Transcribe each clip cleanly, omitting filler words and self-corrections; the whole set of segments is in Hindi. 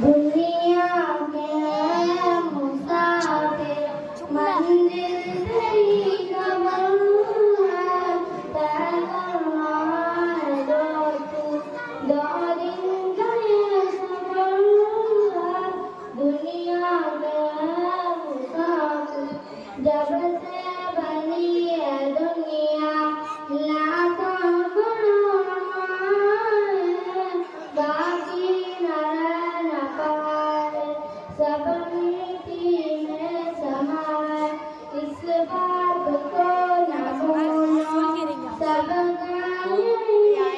दुनिया के मुसाफिर मंजिल तेरी कमर है पैगाम दो तू दो दिन गए सफर है दुनिया के मुसाफिर जब से बनी है दुनिया लाखों बाकी न रह न पाए सब मिट्टी में समाए इस बात को न भूलो सब दुनिया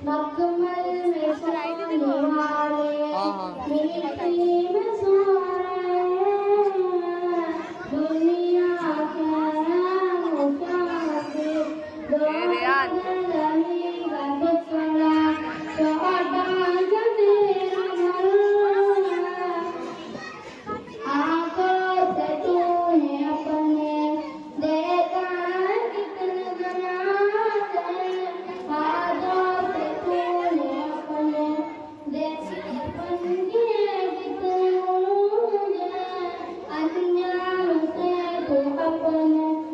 मखमल में सोने वाले मिट्टी में सो रहे दुनिया के मुसाफिर दो रहेगा बिछड़ा छोटा तेरा घर आंखों से तूने अपने देखा कितने जनाज़े हाथों से तूने अपने देखे पंजे कितने मुझे अनजान से तू अपने